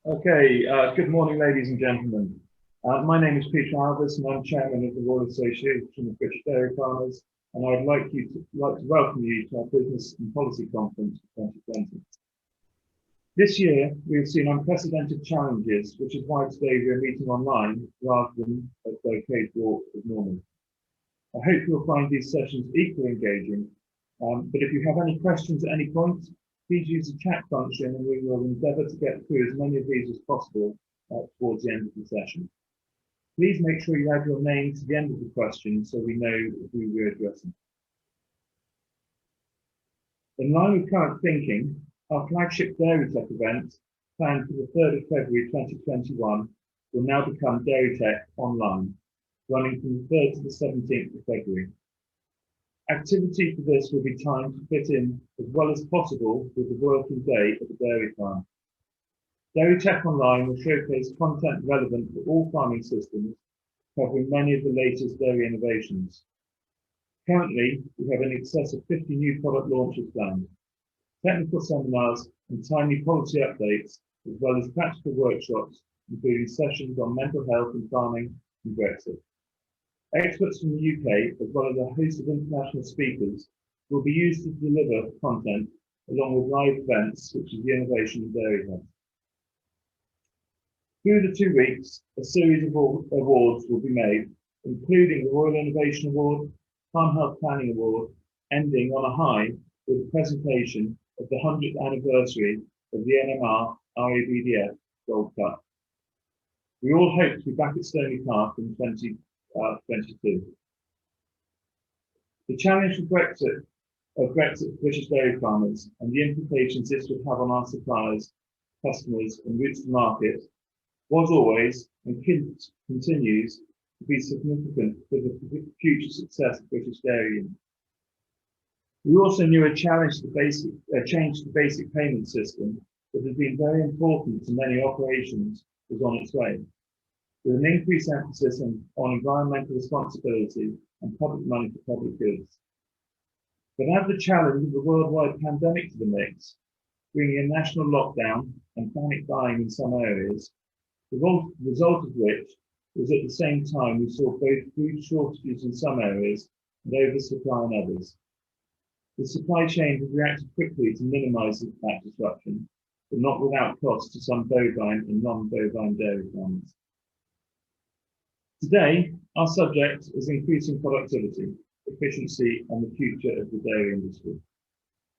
Okay, good morning, ladies and gentlemen. My name is Peter Alvis, and I'm chairman of the Royal Association of British Dairy Farmers, and I would like to welcome you to our Business and Policy Conference for 2020. This year, we've seen unprecedented challenges, which is why today we are meeting online rather than at the cage walk as normal. I hope you'll find these sessions equally engaging, but if you have any questions at any point, please use the chat function and we will endeavour to get through as many of these as possible towards the end of the session. Please make sure you add your name to the end of the question so we know who we're addressing. In line with current thinking, our flagship Dairy Tech event, planned for the 3rd of February 2021, will now become Dairy Tech Online, running from the 3rd to the 17th of February. Activity for this will be timed to fit in as well as possible with the working day at the dairy farm. Dairy Tech Online will showcase content relevant for all farming systems, covering many of the latest dairy innovations. Currently, we have in excess of 50 new product launches planned, technical seminars and timely policy updates, as well as practical workshops, including sessions on mental health and farming and Brexit. Experts from the UK, as well as a host of international speakers, will be used to deliver content along with live events such as the Innovation and Dairy Hub. Through the 2 weeks, a series of awards will be made, including the Royal Innovation Award, Farm Health Planning Award, ending on a high with the presentation of the 100th anniversary of the NMR RABDF Gold Cup. We all hope to be back at Stony Park in 2022. The challenge of Brexit for British dairy farmers and the implications this would have on our suppliers, customers and routes to market was always and continues to be significant for the future success of British dairy. We also knew a change to the basic payment system that has been very important to many operations was on its way, with an increased emphasis on environmental responsibility and public money for public goods. But add the challenge of the worldwide pandemic to the mix, bringing a national lockdown and panic buying in some areas, the result of which was at the same time we saw both food shortages in some areas and oversupply in others. The supply chain has reacted quickly to minimise that disruption, but not without cost to some bovine and non-bovine dairy farmers. Today, our subject is increasing productivity, efficiency and the future of the dairy industry.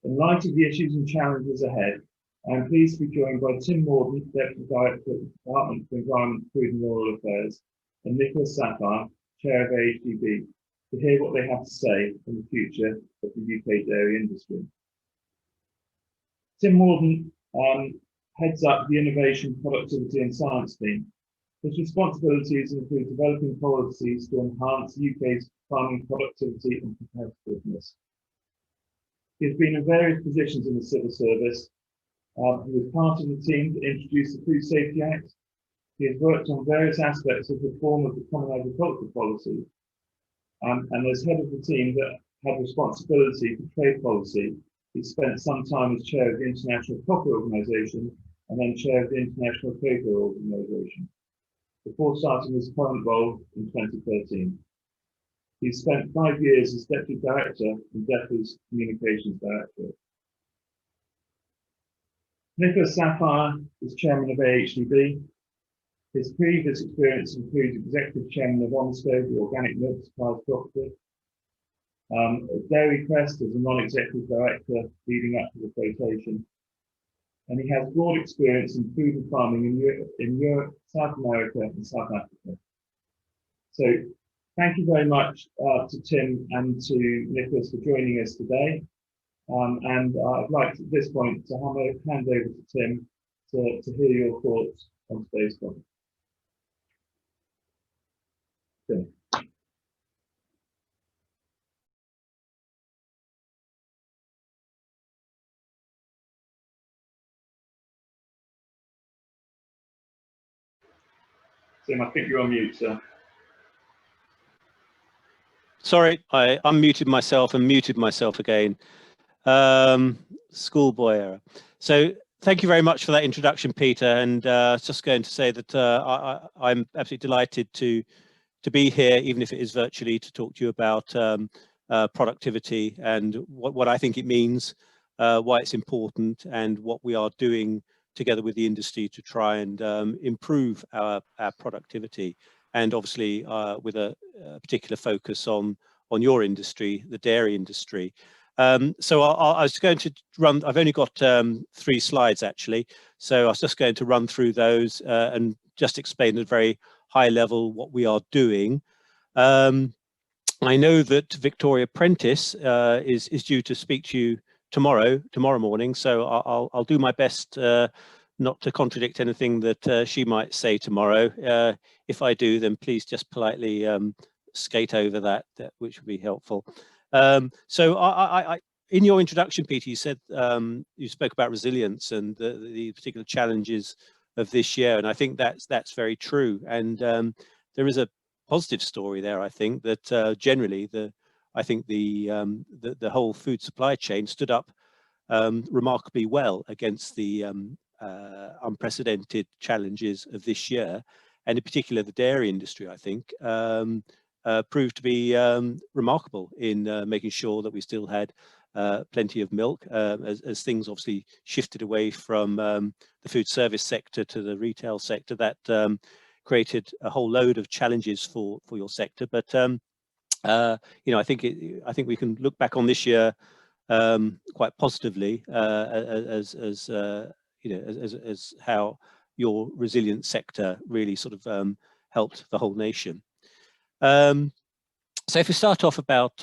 In light of the issues and challenges ahead, I am pleased to be joined by Tim Mordan, Deputy Director of the Department for Environment, Food and Rural Affairs, and Nicholas Saphir, Chair of AHDB, to hear what they have to say on the future of the UK dairy industry. Tim Mordan heads up the Innovation, Productivity and Science team. His responsibilities include developing policies to enhance UK's farming productivity and competitiveness. He has been in various positions in the civil service. He was part of the team to introduce the Food Safety Act. He has worked on various aspects of reform of the Common Agricultural Policy. And as head of the team that had responsibility for trade policy, he spent some time as chair of the International Cocoa Organisation and then chair of the International Cocoa Organisation, before starting his current role in 2013. He spent 5 years as Deputy Director and DEFRA's Communications Director. Nicholas Saphir is Chairman of AHDB. His previous experience includes Executive Chairman of ONSCO, the Organic Milk Suppliers Cooperative, at Dairy Crest as a Non-Executive Director leading up to the quotation. And he has broad experience in food and farming in Europe, South America and South Africa. So thank you very much to Tim and to Nicholas for joining us today. And I'd like to, at this point to hand over to Tim to hear your thoughts on today's topic. Tim. Tim, I think you're on mute, sir. Sorry, I unmuted myself and muted myself again. Schoolboy error. So Thank you very much for that introduction, Peter. And I was just going to say that I'm absolutely delighted to be here, even if it is virtually, to talk to you about productivity and what I think it means, why it's important, and what we are doing together with the industry to try and improve our productivity, and obviously with a particular focus on your industry, the dairy industry. So I was going to run, I've only got 3 slides actually, so I was just going to run through those and just explain at a very high level what we are doing. I know that Victoria Prentice is due to speak to you tomorrow morning, so I'll do my best not to contradict anything that she might say tomorrow. If I do, then please just politely skate over that, which would be helpful. So in your introduction, Peter, you said you spoke about resilience and the particular challenges of this year, and I think that's very true. And there is a positive story there. I think that generally the whole food supply chain stood up remarkably well against the unprecedented challenges of this year, and in particular the dairy industry, I think, proved to be remarkable in making sure that we still had plenty of milk as things obviously shifted away from the food service sector to the retail sector. That created a whole load of challenges for your sector, but you know, I think we can look back on this year quite positively as you know, as how your resilient sector really sort of helped the whole nation. So if we start off about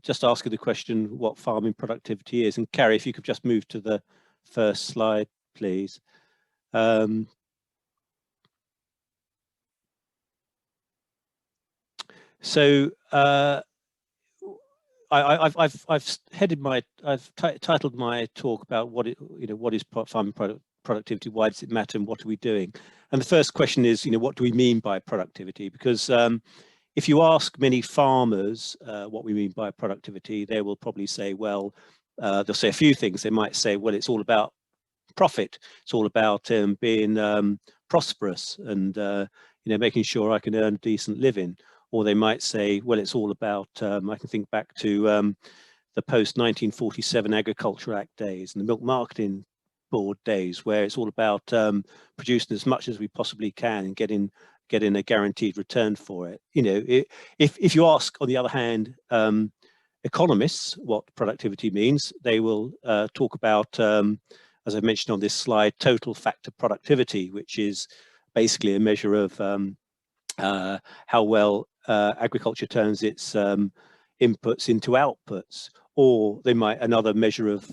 just asking the question what farming productivity is, and Carrie, if you could just move to the first slide, please. So I've titled my talk about what is farming productivity, why does it matter, and what are we doing? And the first question is, you know, what do we mean by productivity? Because if you ask many farmers what we mean by productivity, they will probably say, well, they'll say a few things. They might say, well, it's all about profit. It's all about being prosperous and you know, making sure I can earn a decent living. Or they might say, well, it's all about, I can think back to the post-1947 Agriculture Act days and the Milk Marketing Board days, where it's all about producing as much as we possibly can and getting a guaranteed return for it. You know, if you ask, on the other hand, economists what productivity means, they will talk about, as I mentioned on this slide, total factor productivity, which is basically a measure of how well agriculture turns its inputs into outputs. Or they might, another measure of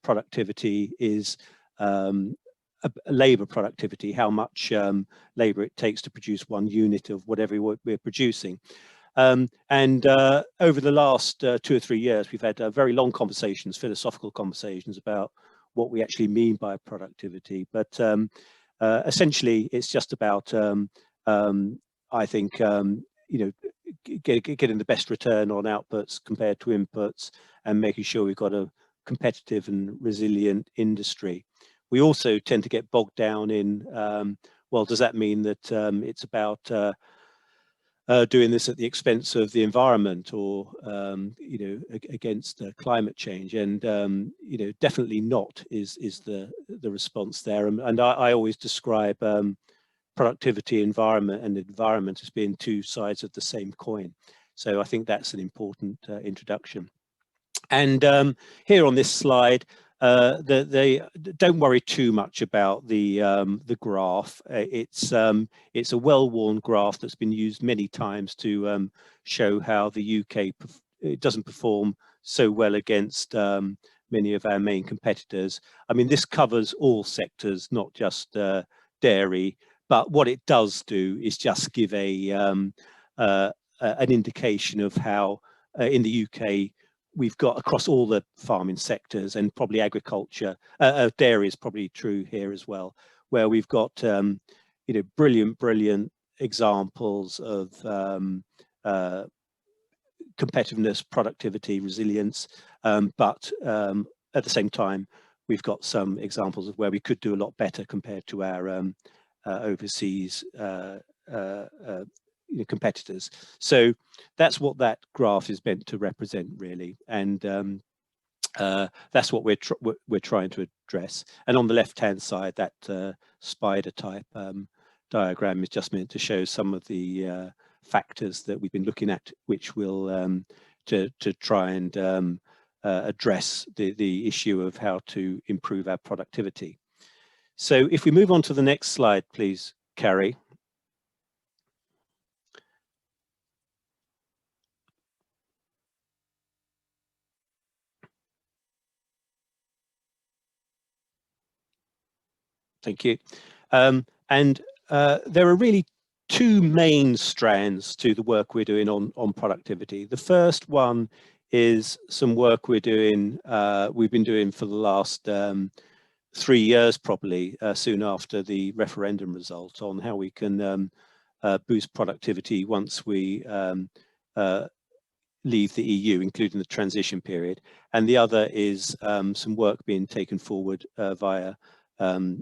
productivity is labor productivity, how much labor it takes to produce one unit of whatever we're producing. And over the last 2 or 3 years, we've had very long conversations, philosophical conversations about what we actually mean by productivity. But essentially, it's just about, I think, you know, getting the best return on outputs compared to inputs and making sure we've got a competitive and resilient industry. We also tend to get bogged down in, well, does that mean that it's about doing this at the expense of the environment or, you know, against climate change? And, you know, definitely not is the response there. And I always describe productivity, environment as being 2 sides of the same coin. So I think that's an important introduction. And here on this slide, don't worry too much about the graph. It's a well-worn graph that's been used many times to show how the UK doesn't perform so well against many of our main competitors. I mean, this covers all sectors, not just dairy. But what it does do is just give an indication of how in the UK we've got across all the farming sectors, and probably agriculture, dairy is probably true here as well, where we've got you know, brilliant examples of competitiveness, productivity, resilience, but at the same time we've got some examples of where we could do a lot better compared to our overseas competitors. So that's what that graph is meant to represent, really, and that's what we're trying to address. And on the left-hand side, that spider type diagram is just meant to show some of the factors that we've been looking at, which will to try and address the issue of how to improve our productivity. So if we move on to the next slide, please, Carrie. Thank you. There are really two main strands to the work we're doing on productivity. The first one is some work we've been doing for the last 3 years, probably, soon after the referendum result, on how we can boost productivity once we leave the EU, including the transition period. And the other is some work being taken forward via an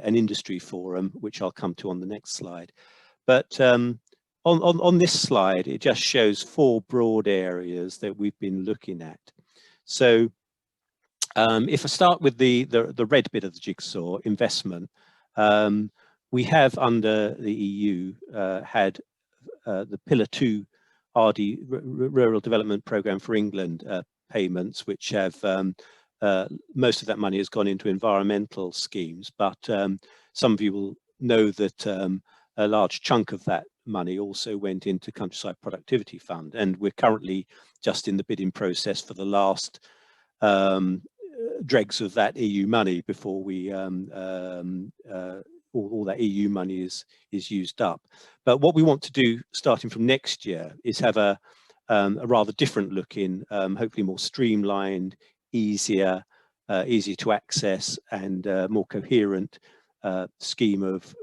industry forum, which I'll come to on the next slide. But on this slide, it just shows 4 broad areas that we've been looking at. So if I start with the red bit of the jigsaw, investment, we have under the EU had the Pillar 2 RD, Rural Development Programme for England payments, which have most of that money has gone into environmental schemes, but some of you will know that a large chunk of that money also went into Countryside Productivity Fund, and we're currently just in the bidding process for the last dregs of that EU money before we all that EU money is used up. But what we want to do starting from next year is have a rather different looking, hopefully more streamlined, easier to access and more coherent scheme of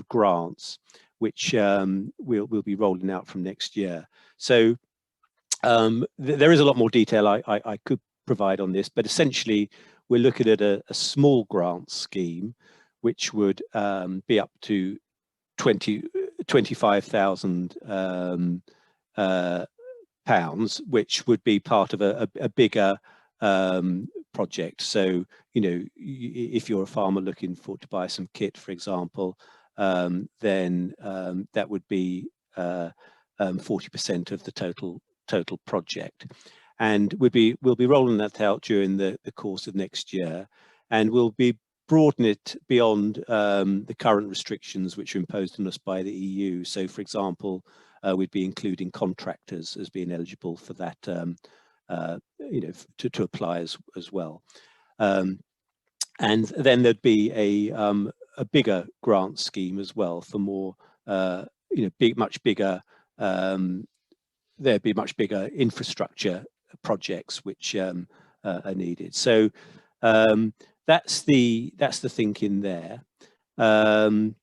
grants, which we'll be rolling out from next year. So there is a lot more detail I could provide on this, but essentially we're looking at a small grant scheme which would be up to 25,000 pounds, which would be part of a bigger project. So, you know, if you're a farmer looking to buy some kit, for example, then that would be 40% of the total project. And we'll be rolling that out during the course of next year, and we'll be broaden it beyond the current restrictions which are imposed on us by the EU. So, for example, we'd be including contractors as being eligible for that, you know, to apply as well. And then there'd be a bigger grant scheme as well for more, you know, much bigger. There'd be much bigger infrastructure projects which are needed. So that's the thinking there, and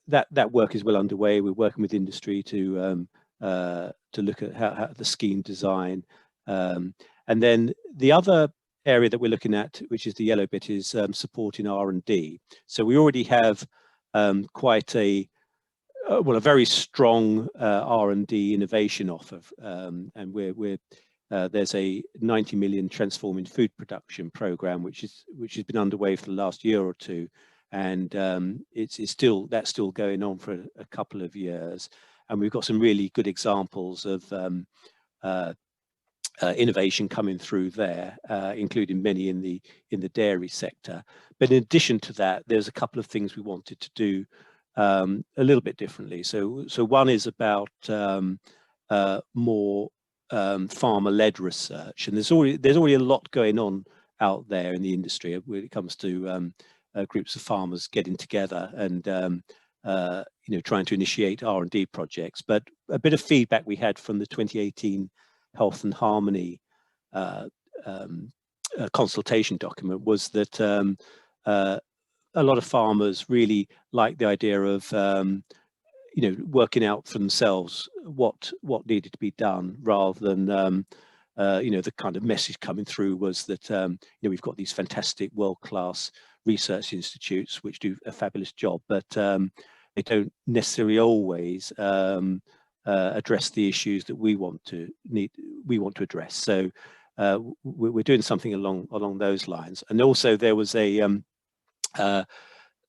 that work is well underway. We're working with industry to look at how the scheme design, and then the other area that we're looking at, which is the yellow bit, is supporting R&D. So we already have quite a very strong R&D innovation offer, and there's a 90 million transforming food production program which has been underway for the last year or two, and that's still going on for a couple of years, and we've got some really good examples of innovation coming through there, including many in the dairy sector. But in addition to that, there's a couple of things we wanted to do a little bit differently. So one is about more farmer-led research, and there's already a lot going on out there in the industry when it comes to groups of farmers getting together and you know, trying to initiate R&D projects. But a bit of feedback we had from the 2018 Health and Harmony consultation document was that a lot of farmers really like the idea of you know, working out for themselves what needed to be done, rather than the kind of message coming through was that we've got these fantastic world-class research institutes which do a fabulous job, but they don't necessarily always address the issues that we want to address. So we're doing something along those lines. And also there was a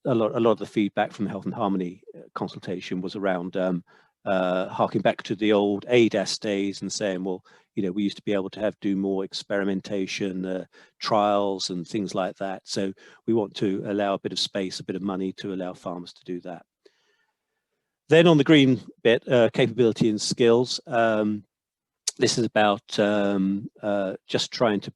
lot of the feedback from the Health and Harmony consultation was around harking back to the old ADAS days and saying, well, we used to be able to do more experimentation, trials and things like that. So we want to allow a bit of space, a bit of money to allow farmers to do that. Then on the green bit, capability and skills. This is about just trying to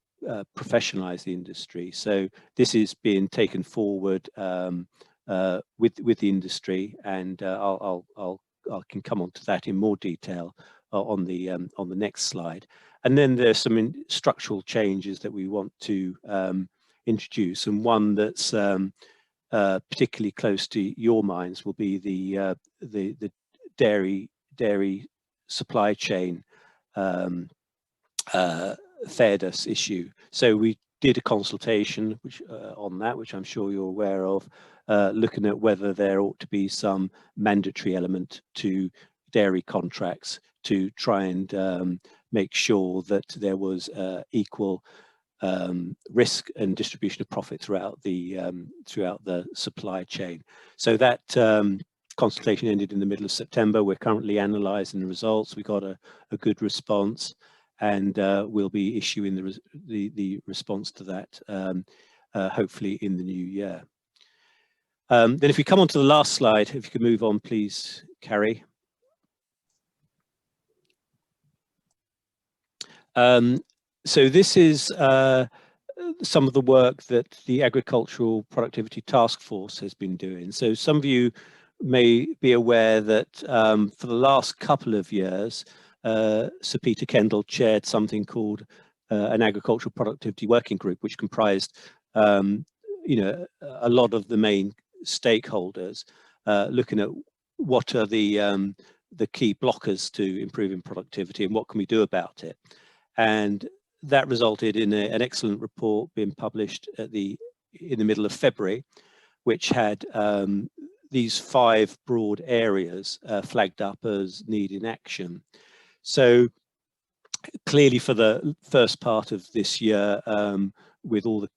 professionalize the industry. So this is being taken forward with the industry, and I can come on to that in more detail on the next slide. And then there's some structural changes that we want to introduce, and one that's particularly close to your minds will be the dairy supply chain fairness issue. So we did a consultation on that, which I'm sure you're aware of, looking at whether there ought to be some mandatory element to dairy contracts to try and make sure that there was equal risk and distribution of profit throughout the supply chain. So that consultation ended in the middle of September. We're currently analysing the results. We got a good response, and we'll be issuing the response to that hopefully in the new year. Then if we come on to the last slide, if you could move on, please, Carrie. So this is some of the work that the Agricultural Productivity Task Force has been doing. So some of you may be aware that for the last couple of years, Sir Peter Kendall chaired something called an Agricultural Productivity Working Group, which comprised a lot of the main stakeholders, looking at what are the key blockers to improving productivity and what can we do about it. And that resulted in an excellent report being published in the middle of February, which had these 5 broad areas flagged up as needing action. So clearly for the first part of this year, with all the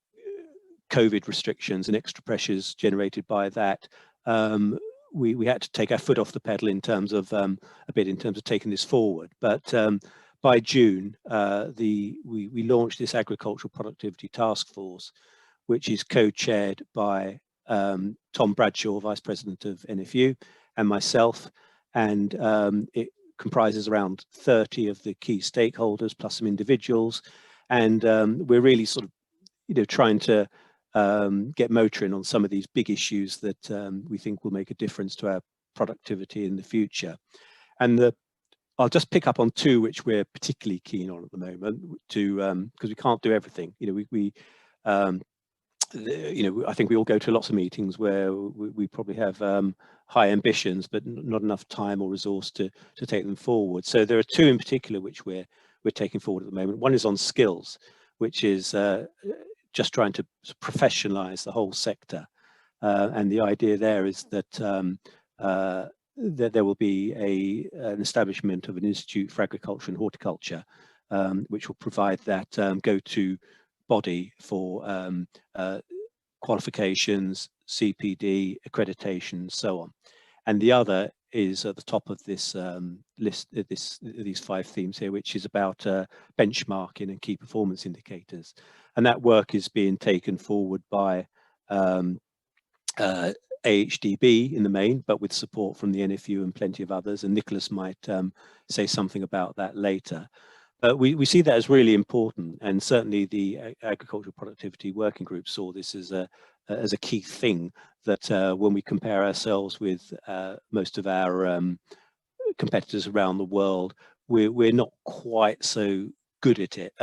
COVID restrictions and extra pressures generated by that, we had to take our foot off the pedal in terms of taking this forward. But by June, we launched this Agricultural Productivity Task Force, which is co-chaired by Tom Bradshaw, Vice President of NFU, and myself, and it comprises around 30 of the key stakeholders plus some individuals, and we're really sort of trying to get motoring on some of these big issues that we think will make a difference to our productivity in the future. And I'll just pick up on 2 which we're particularly keen on at the moment, because we can't do everything. I think we all go to lots of meetings where we probably have high ambitions, but not enough time or resource to take them forward. So there are 2 in particular which we're taking forward at the moment. One is on skills, which is just trying to professionalize the whole sector, and the idea there is that that there will be an establishment of an Institute for Agriculture and Horticulture, which will provide that go-to body for qualifications, CPD, accreditation, so on. And the other is at the top of this list, these 5 themes here, which is about benchmarking and key performance indicators. And that work is being taken forward by AHDB in the main, but with support from the NFU and plenty of others, and Nicholas might say something about that later. But we see that as really important, and certainly the Agricultural Productivity Working Group saw this as a key thing, that when we compare ourselves with most of our competitors around the world, we're not quite so good at it.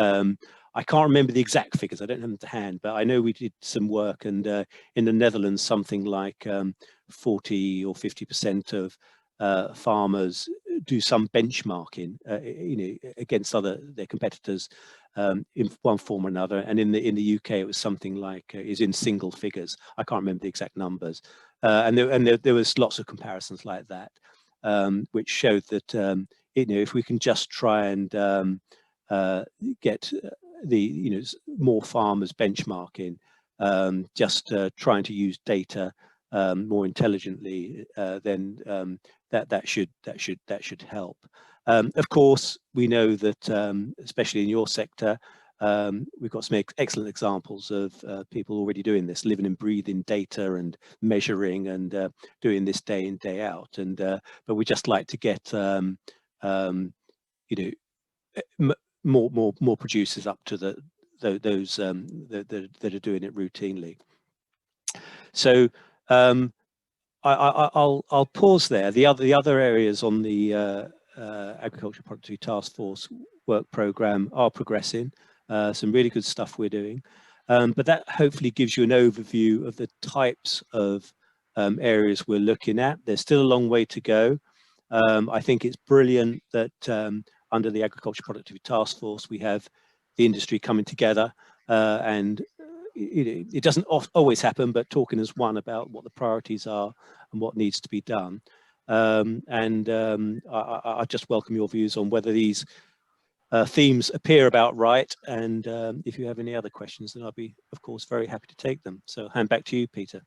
I can't remember the exact figures, I don't have them to hand, but I know we did some work, and in the Netherlands something like 40 or 50% of farmers do some benchmarking, against their competitors in one form or another. And in the UK, it was something like is in single figures. I can't remember the exact numbers, and there was lots of comparisons like that, which showed that if we can just try and get more farmers benchmarking, just trying to use data more intelligently, then that should help. Of course, we know that especially in your sector, we've got some excellent examples of people already doing this, living and breathing data and measuring and doing this day in, day out. And but we just like to get more producers up to those that are doing it routinely. So I'll pause there. The other areas on the Agricultural Productivity Task Force work programme are progressing. Some really good stuff we're doing, but that hopefully gives you an overview of the types of areas we're looking at. There's still a long way to go. I think it's brilliant that under the Agricultural Productivity Task Force we have the industry coming together, and it doesn't always happen, but talking as one about what the priorities are and what needs to be done. I just welcome your views on whether these themes appear about right, and if you have any other questions, then I'll be, of course, very happy to take them. So hand back to you, Peter.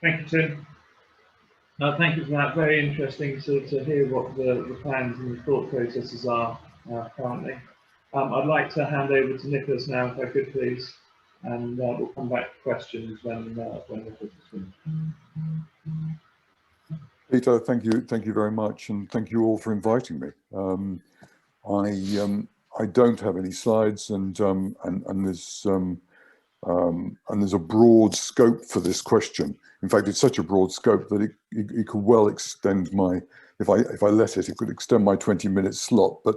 Thank you, Tim. Thank you for that. Very interesting to hear what the plans and the thought processes are currently. I'd like to hand over to Nicholas now, if I could, please, and we'll come back to questions when Nicholas is finished. Peter, thank you very much, and thank you all for inviting me. I don't have any slides, and there's a broad scope for this question. In fact, it's such a broad scope that it could well extend my, if I let it could extend my 20-minute slot. But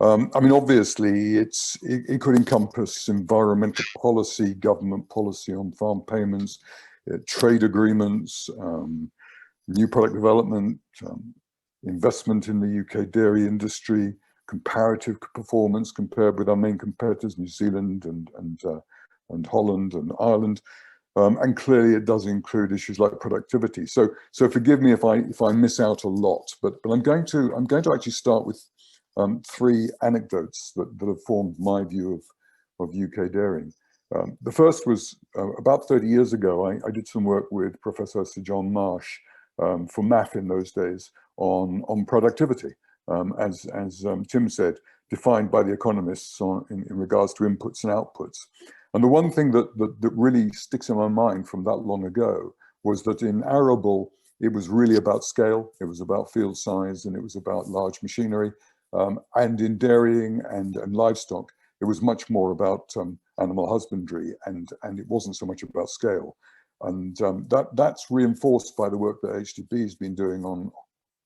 I mean, obviously, it could encompass environmental policy, government policy on farm payments, trade agreements, new product development, investment in the UK dairy industry, comparative performance compared with our main competitors, New Zealand and Holland and Ireland. And clearly it does include issues like productivity. So forgive me if I miss out a lot, but I'm going to actually start with three anecdotes that have formed my view of UK dairying. The first was about 30 years ago. I did some work with Professor Sir John Marsh for MAF in those days on productivity, as Tim said, defined by the economists in regards to inputs and outputs. And the one thing that really sticks in my mind from that long ago was that in arable, it was really about scale, it was about field size, and it was about large machinery. And in dairying and livestock, it was much more about animal husbandry, and it wasn't so much about scale. And that's reinforced by the work that AHDB has been doing on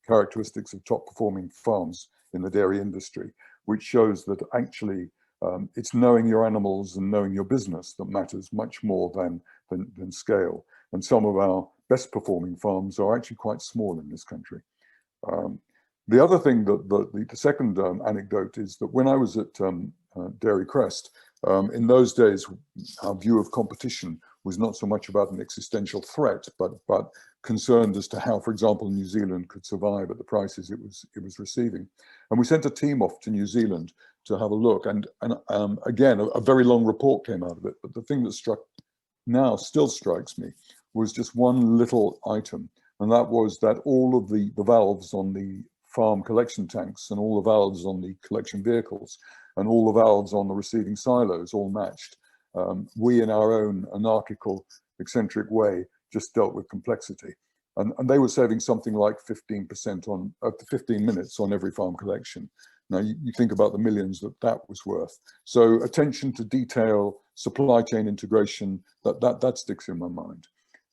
characteristics of top performing farms in the dairy industry, which shows that actually it's knowing your animals and knowing your business that matters much more than scale. And some of our best performing farms are actually quite small in this country. The other thing the second anecdote is that when I was at Dairy Crest, in those days, our view of competition was not so much about an existential threat, but concerned as to how, for example, New Zealand could survive at the prices it was receiving. And we sent a team off to New Zealand to have a look. And again, a very long report came out of it. But the thing that still strikes me was just one little item. And that was that all of the valves on the farm collection tanks and all the valves on the collection vehicles and all the valves on the receiving silos all matched. We, in our own anarchical, eccentric way, just dealt with complexity. And they were saving something like 15% on 15 minutes on every farm collection. Now, you think about the millions that was worth. So attention to detail, supply chain integration, that sticks in my mind.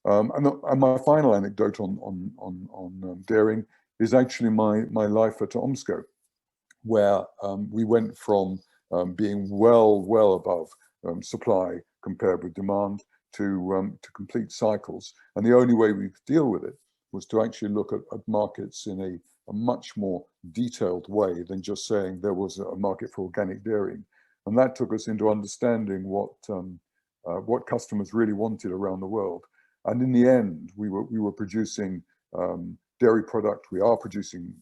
And my final anecdote on dairying is actually my life at OMSCO, where we went from being well above supply compared with demand to complete cycles. And the only way we could deal with it was to actually look at markets in a much more detailed way than just saying there was a market for organic dairying. And that took us into understanding what customers really wanted around the world. And in the end, we were producing dairy product. We are producing,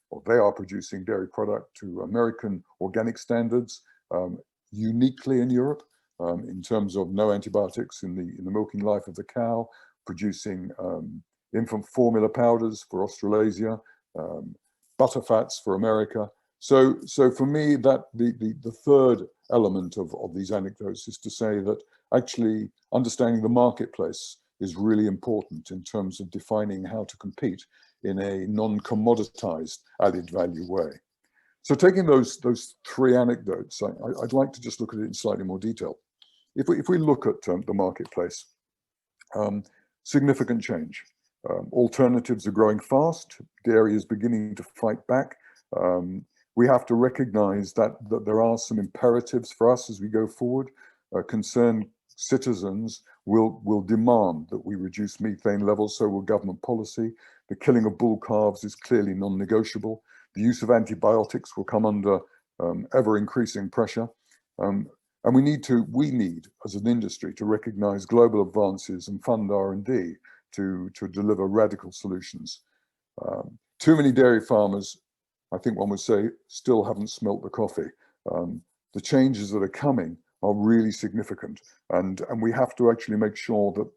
or they are producing dairy product to American organic standards, uniquely in Europe, in terms of no antibiotics in the milking life of the cow, producing infant formula powders for Australasia, butter fats for America. So for me, that the third element of these anecdotes is to say that actually understanding the marketplace is really important in terms of defining how to compete in a non-commoditized added value way. So taking those three anecdotes, I'd like to just look at it in slightly more detail. If we look at the marketplace, significant change. Alternatives are growing fast. Dairy is beginning to fight back. We have to recognize that there are some imperatives for us as we go forward. Concerned citizens will demand that we reduce methane levels, so will government policy. The killing of bull calves is clearly non-negotiable. The use of antibiotics will come under ever increasing pressure. And we need as an industry to recognize global advances and fund R&D to deliver radical solutions. Too many dairy farmers, I think one would say, still haven't smelt the coffee. The changes that are coming are really significant, and we have to actually make sure that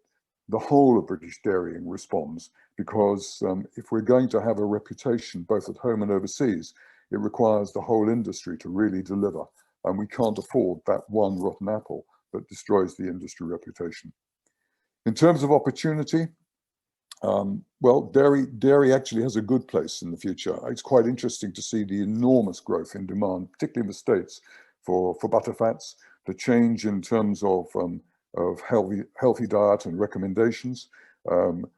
the whole of British dairying responds, because if we're going to have a reputation both at home and overseas, it requires the whole industry to really deliver, and we can't afford that one rotten apple that destroys the industry reputation. In terms of opportunity, well, dairy actually has a good place in the future. It's quite interesting to see the enormous growth in demand, particularly in the States, for butterfats, the change in terms of healthy diet and recommendations.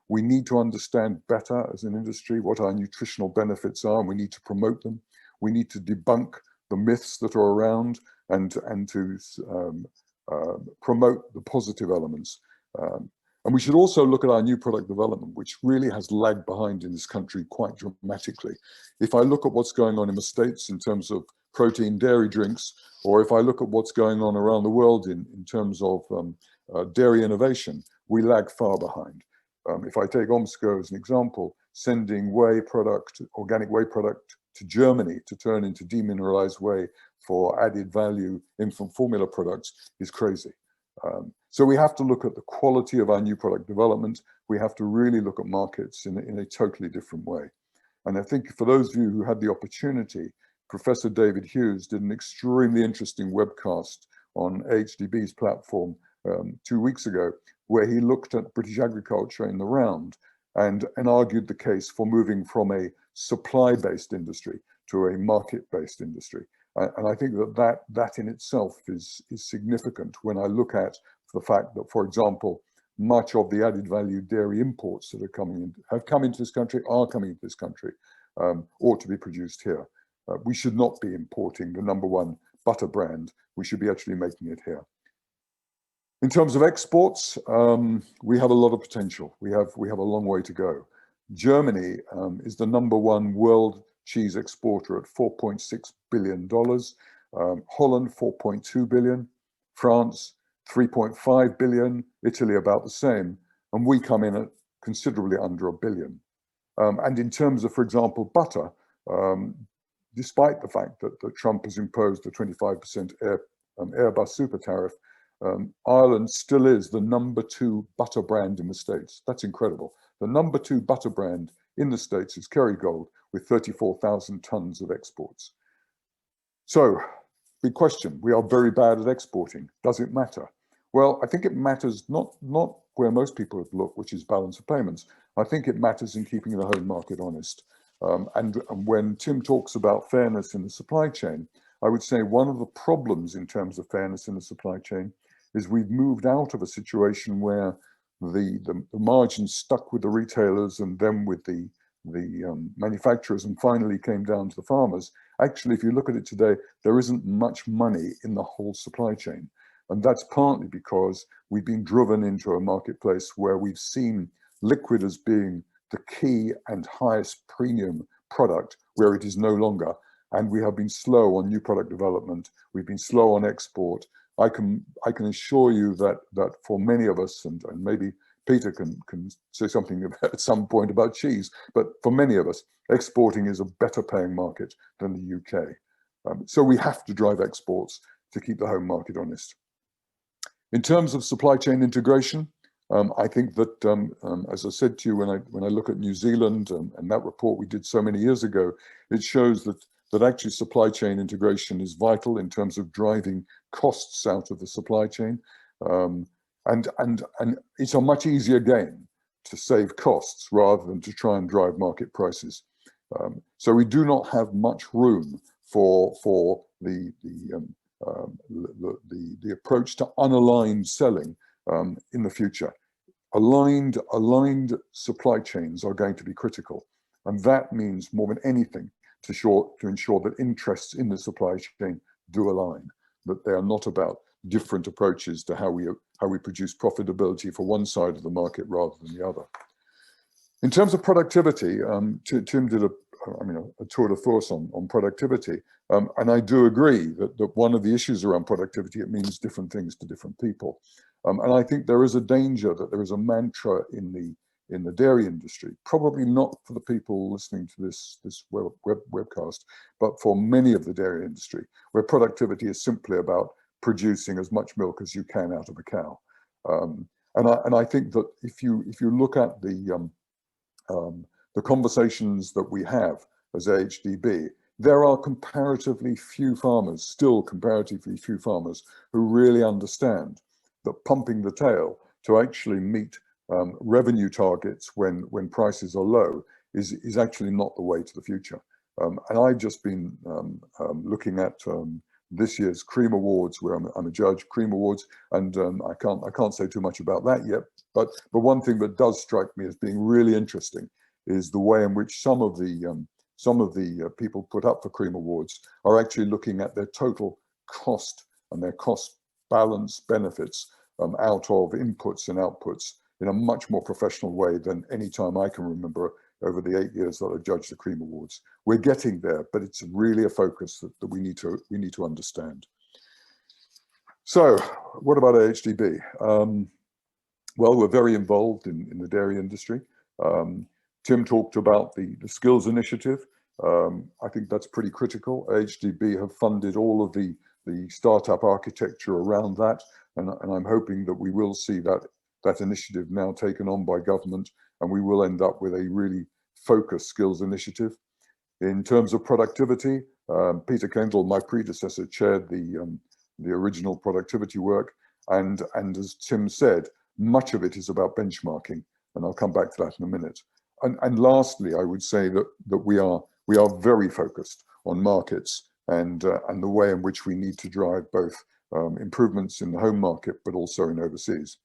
We need to understand better as an industry what our nutritional benefits are, and we need to promote them. We need to debunk the myths that are around and to promote the positive elements. And we should also look at our new product development, which really has lagged behind in this country quite dramatically. If I look at what's going on in the States in terms of protein dairy drinks, or if I look at what's going on around the world in terms of dairy innovation, we lag far behind. If I take Omsko as an example, sending whey product, organic whey product to Germany to turn into demineralized whey for added value infant formula products is crazy. So we have to look at the quality of our new product development. We have to really look at markets in a totally different way. And I think for those of you who had the opportunity, Professor David Hughes did an extremely interesting webcast on AHDB's platform 2 weeks ago, where he looked at British agriculture in the round and argued the case for moving from a supply-based industry to a market-based industry. And I think that in itself is significant when I look at the fact that, for example, much of the added value dairy imports that have come into this country, are coming into this country, ought to be produced here. We should not be importing the #1 butter brand. We should be actually making it here. In terms of exports, we have a lot of potential. We have a long way to go. Germany is the #1 world cheese exporter at $4.6 billion. Holland, 4.2 billion. France, 3.5 billion. Italy, about the same. And we come in at considerably under $1 billion. And in terms of, for example, butter, despite the fact that Trump has imposed a 25% Airbus super tariff, Ireland still is the #2 butter brand in the States. That's incredible. The #2 butter brand in the States is Kerrygold, with 34,000 tons of exports. So, big question, we are very bad at exporting. Does it matter? Well, I think it matters not where most people have looked, which is balance of payments. I think it matters in keeping the home market honest. And when Tim talks about fairness in the supply chain, I would say one of the problems in terms of fairness in the supply chain is we've moved out of a situation where the margins stuck with the retailers and then with the manufacturers and finally came down to the farmers. Actually, if you look at it today, there isn't much money in the whole supply chain. And that's partly because we've been driven into a marketplace where we've seen liquid as being the key and highest premium product, where it is no longer. And we have been slow on new product development. We've been slow on export. I can assure you that for many of us, and maybe Peter can say something at some point about cheese, but for many of us, exporting is a better paying market than the UK. So we have to drive exports to keep the home market honest. In terms of supply chain integration, I think that, as I said to you, when I look at New Zealand and that report we did so many years ago, it shows that actually supply chain integration is vital in terms of driving costs out of the supply chain. And it's a much easier game to save costs rather than to try and drive market prices. So we do not have much room for the approach to unaligned selling in the future. Aligned supply chains are going to be critical, and that means more than anything to ensure that interests in the supply chain do align, that they are not about different approaches to how we produce profitability for one side of the market rather than the other. In terms of productivity, Tim did a tour de force on productivity, and I do agree that one of the issues around productivity, it means different things to different people, and I think there is a danger that there is a mantra in the dairy industry, probably not for the people listening to this webcast, but for many of the dairy industry, where productivity is simply about producing as much milk as you can out of a cow. And I think that if you look at the conversations that we have as AHDB, there are comparatively few farmers, who really understand that pumping the tail to actually meet revenue targets when prices are low is actually not the way to the future. And I've just been looking at this year's Cream Awards, where I'm a judge, Cream Awards, and I can't say too much about that yet. But one thing that does strike me as being really interesting is the way in which some of the people put up for Cream Awards are actually looking at their total cost and their cost balance benefits out of inputs and outputs in a much more professional way than any time I can remember over the 8 years that I judged the Cream Awards. We're getting there, but it's really a focus that we need to understand. So what about AHDB? Well, we're very involved in the dairy industry. Tim talked about the skills initiative. I think that's pretty critical. AHDB have funded all of the startup architecture around that, and I'm hoping that we will see that initiative now taken on by government, and we will end up with a really focused skills initiative. In terms of productivity, Peter Kendall, my predecessor, chaired the original productivity work, and as Tim said, much of it is about benchmarking, and I'll come back to that in a minute. And lastly, I would say that we are very focused on markets and the way in which we need to drive both improvements in the home market, but also in overseas.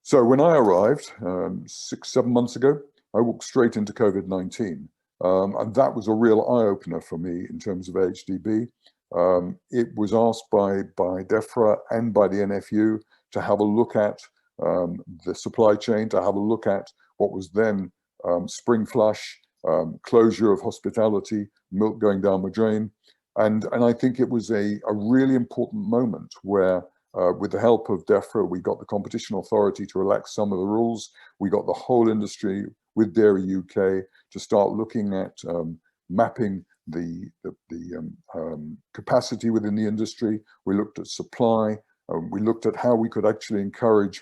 So when I arrived 6-7 months ago, I walked straight into COVID-19, and that was a real eye-opener for me in terms of AHDB. It was asked by DEFRA and by the NFU to have a look at the supply chain, to have a look at what was then spring flush, closure of hospitality, milk going down the drain. And I think it was a really important moment where, with the help of DEFRA, we got the Competition Authority to relax some of the rules. We got the whole industry with Dairy UK to start looking at mapping the capacity within the industry. We looked at supply. We looked at how we could actually encourage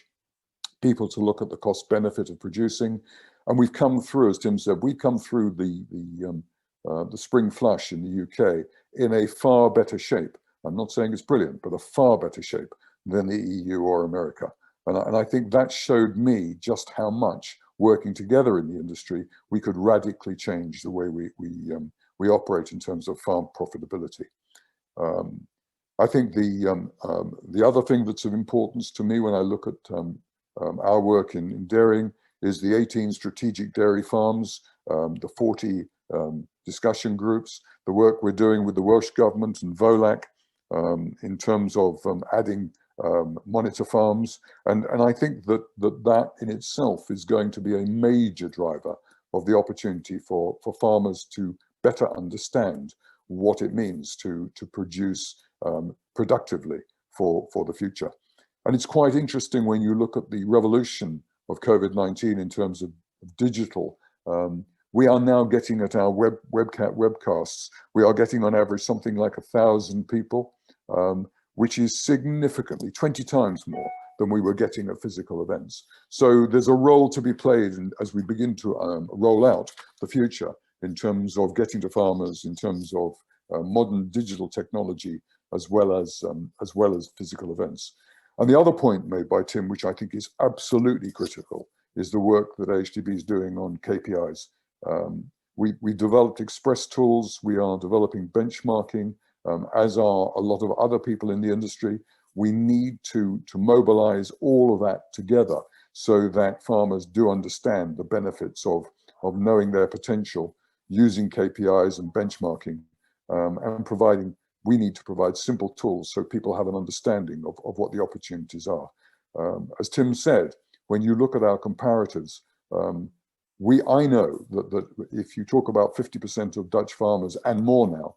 people to look at the cost benefit of producing. And we've come through, as Tim said, we've come through the spring flush in the UK in a far better shape. I'm not saying it's brilliant, but a far better shape than the EU or America. And I think that showed me just how much working together in the industry, we could radically change the way we operate in terms of farm profitability. I think the other thing that's of importance to me when I look at our work in dairying is the 18 strategic dairy farms, the 40 discussion groups, the work we're doing with the Welsh Government and VOLAC in terms of adding monitor farms. And I think that in itself is going to be a major driver of the opportunity for farmers to better understand what it means to produce productively for the future. And it's quite interesting when you look at the revolution of COVID-19 in terms of digital. We are now getting at our webcasts, we are getting on average something like 1,000 people, which is significantly 20 times more than we were getting at physical events. So there's a role to be played as we begin to roll out the future in terms of getting to farmers, in terms of modern digital technology, as well as physical events. And the other point made by Tim, which I think is absolutely critical, is the work that AHDB is doing on KPIs. We developed express tools, we are developing benchmarking, as are a lot of other people in the industry. We need to mobilize all of that together so that farmers do understand the benefits of knowing their potential, using KPIs and benchmarking, and we need to provide simple tools so people have an understanding of what the opportunities are. As Tim said, when you look at our comparatives, I know that if you talk about 50% of Dutch farmers and more now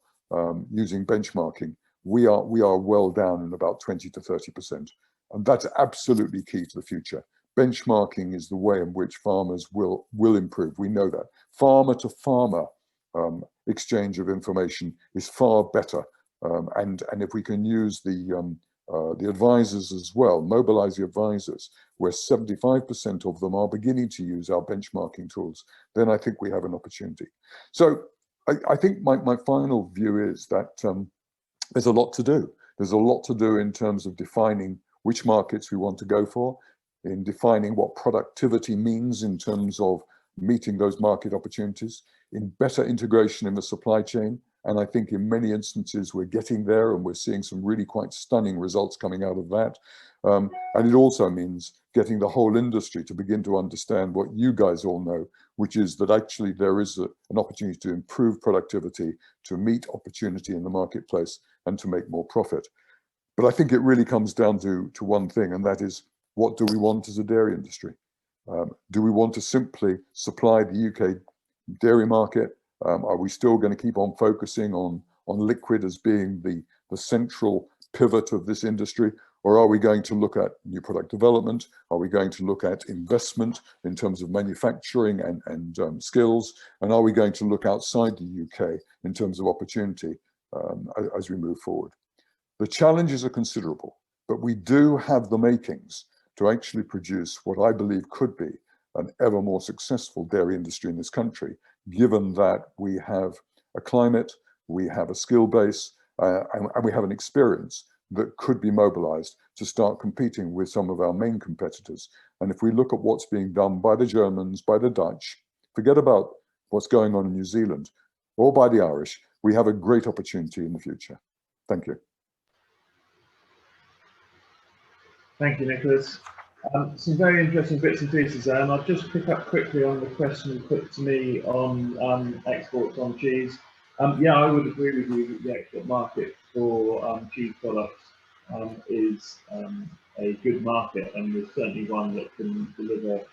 using benchmarking, we are well down in about 20 to 30%. And that's absolutely key to the future. Benchmarking is the way in which farmers will improve. We know that. Farmer to farmer exchange of information is far better. And if we can use the advisors as well, mobilize the advisors, where 75% of them are beginning to use our benchmarking tools, then I think we have an opportunity. So I think my final view is that there's a lot to do. There's a lot to do in terms of defining which markets we want to go for, in defining what productivity means in terms of meeting those market opportunities, in better integration in the supply chain. And I think in many instances we're getting there, and we're seeing some really quite stunning results coming out of that. And it also means getting the whole industry to begin to understand what you guys all know, which is that actually there is an opportunity to improve productivity, to meet opportunity in the marketplace, and to make more profit. But I think it really comes down to one thing, and that is, what do we want as a dairy industry? Do we want to simply supply the UK dairy market? Are we still going to keep on focusing on liquid as being the central pivot of this industry? Or are we going to look at new product development? Are we going to look at investment in terms of manufacturing and skills? And are we going to look outside the UK in terms of opportunity as we move forward? The challenges are considerable, but we do have the makings to actually produce what I believe could be an ever more successful dairy industry in this country, given that we have a climate, we have a skill base, and we have an experience that could be mobilized to start competing with some of our main competitors. And if we look at what's being done by the Germans, by the Dutch, forget about what's going on in New Zealand, or by the Irish, we have a great opportunity in the future. Thank you. Thank you, Nicholas. Some very interesting bits and pieces there, and I'll just pick up quickly on the question put to me on exports on cheese. Yeah, I would agree with you that the export market for cheese products is a good market, and there's certainly one that can deliver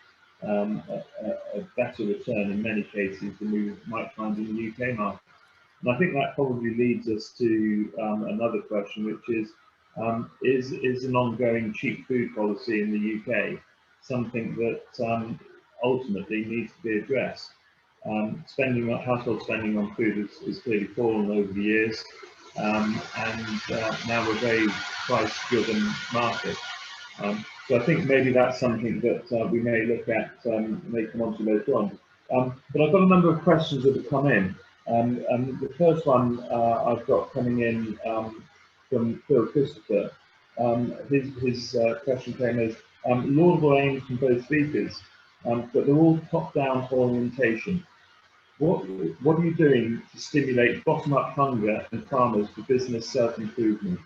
a better return in many cases than we might find in the UK market. And I think that probably leads us to another question, which is an ongoing cheap food policy in the UK something that ultimately needs to be addressed? Household spending on food has clearly fallen over the years, and now we're a very price-driven market. So I think maybe that's something that we may look at, may come on to later on. But I've got a number of questions that have come in. And the first one I've got coming in from Phil Christopher. His question came as laudable aims from both speakers, but they're all top-down orientation. What are you doing to stimulate bottom-up hunger and farmers for business self-improvement?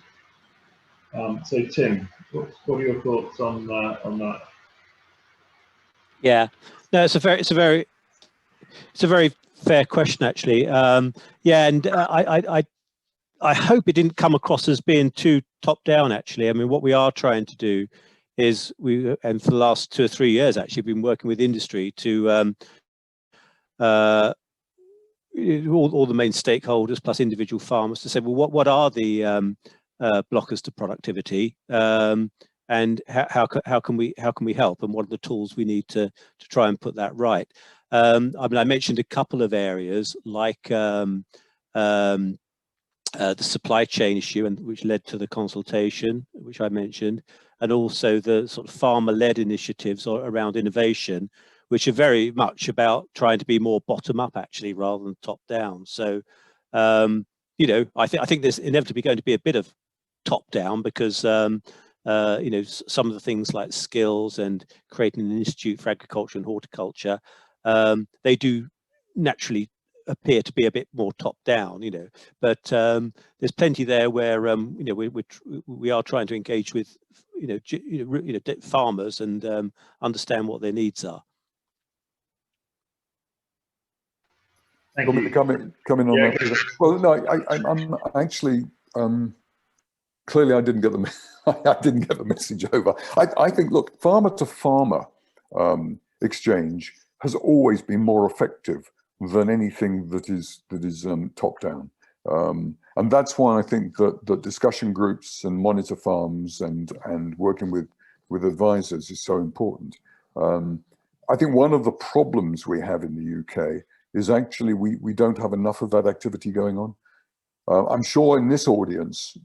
So Tim, what are your thoughts on that? Yeah, no, it's a very fair question, actually. Yeah, and I hope it didn't come across as being too top down, actually. I mean, what we are trying to do is and for the last 2 or 3 years, actually, been working with industry to all the main stakeholders plus individual farmers to say, well, what are the blockers to productivity, and how can we help, and what are the tools we need to try and put that right. I mean, I mentioned a couple of areas like the supply chain issue, and which led to the consultation, which I mentioned, and also the sort of farmer-led initiatives around innovation, which are very much about trying to be more bottom-up, actually, rather than top-down. So, you know, I think there's inevitably going to be a bit of top-down because, you know, some of the things like skills and creating an institute for agriculture and horticulture, they do naturally appear to be a bit more top down, you know, but there's plenty there where you know, we are trying to engage with farmers and understand what their needs are. Thank you. Come in on that, Peter. Well, no, I'm actually clearly I didn't get the message over. I think, look, farmer to farmer exchange has always been more effective than anything that is top down, and that's why I think that discussion groups and monitor farms and working with advisors is so important. I think one of the problems we have in the UK is actually we don't have enough of that activity going on. I'm sure in this audience